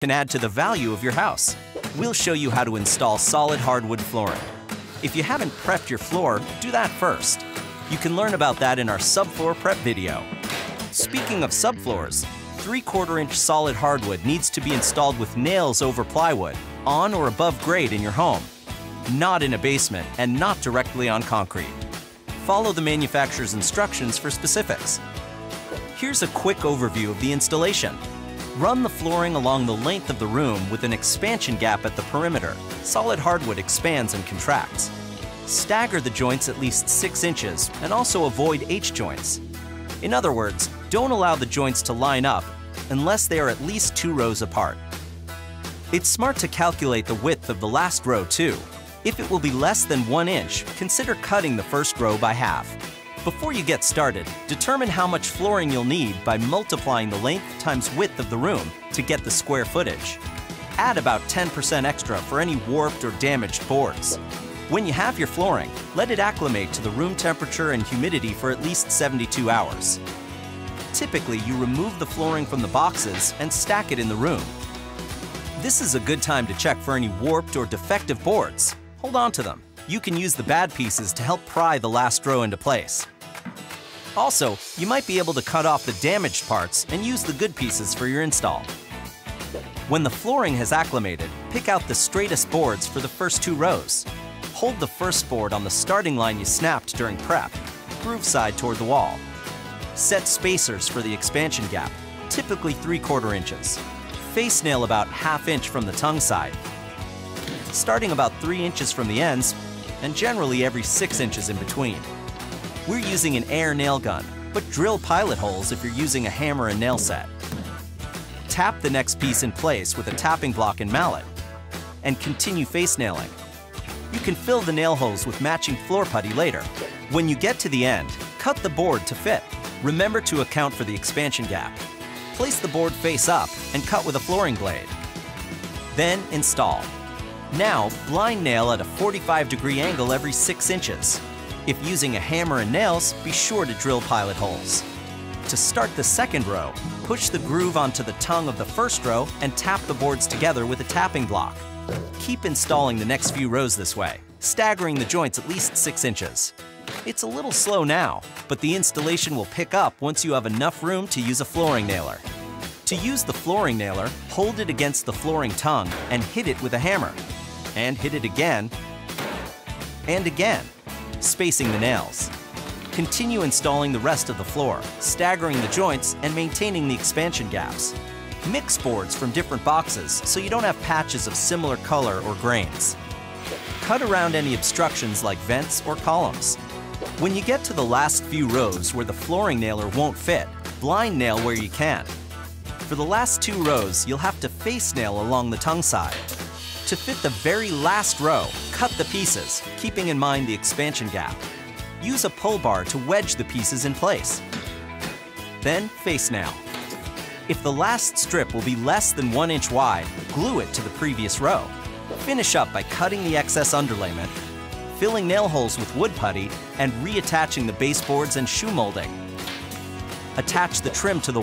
can add to the value of your house. We'll show you how to install solid hardwood flooring. If you haven't prepped your floor, do that first. You can learn about that in our subfloor prep video. Speaking of subfloors, 3/4-inch solid hardwood needs to be installed with nails over plywood, on or above grade in your home, not in a basement and not directly on concrete. Follow the manufacturer's instructions for specifics. Here's a quick overview of the installation. Run the flooring along the length of the room with an expansion gap at the perimeter. Solid hardwood expands and contracts. Stagger the joints at least 6 inches and also avoid H-joints. In other words, don't allow the joints to line up unless they are at least 2 rows apart. It's smart to calculate the width of the last row too. If it will be less than 1 inch, consider cutting the first row by half. Before you get started, determine how much flooring you'll need by multiplying the length times width of the room to get the square footage. Add about 10% extra for any warped or damaged boards. When you have your flooring, let it acclimate to the room temperature and humidity for at least 72 hours. Typically, you remove the flooring from the boxes and stack it in the room. This is a good time to check for any warped or defective boards. Hold on to them. You can use the bad pieces to help pry the last row into place. Also, you might be able to cut off the damaged parts and use the good pieces for your install. When the flooring has acclimated, pick out the straightest boards for the first 2 rows. Hold the first board on the starting line you snapped during prep, groove side toward the wall. Set spacers for the expansion gap, typically 3/4 inches. Face nail about 1/2 inch from the tongue side, starting about 3 inches from the ends, and generally every 6 inches in between. We're using an air nail gun, but drill pilot holes if you're using a hammer and nail set. Tap the next piece in place with a tapping block and mallet, and continue face nailing. You can fill the nail holes with matching floor putty later. When you get to the end, cut the board to fit. Remember to account for the expansion gap. Place the board face up and cut with a flooring blade. Then install. Now, blind nail at a 45-degree angle every 6 inches. If using a hammer and nails, be sure to drill pilot holes. To start the second row, push the groove onto the tongue of the first row and tap the boards together with a tapping block. Keep installing the next few rows this way, staggering the joints at least 6 inches. It's a little slow now, but the installation will pick up once you have enough room to use a flooring nailer. To use the flooring nailer, hold it against the flooring tongue and hit it with a hammer. And hit it again, and again, spacing the nails. Continue installing the rest of the floor, staggering the joints and maintaining the expansion gaps. Mix boards from different boxes so you don't have patches of similar color or grains. Cut around any obstructions like vents or columns. When you get to the last few rows where the flooring nailer won't fit, blind nail where you can. For the last 2 rows, you'll have to face nail along the tongue side. To fit the very last row, cut the pieces, keeping in mind the expansion gap. Use a pull bar to wedge the pieces in place. Then face nail. If the last strip will be less than 1 inch wide, glue it to the previous row. Finish up by cutting the excess underlayment, filling nail holes with wood putty, and reattaching the baseboards and shoe molding. Attach the trim to the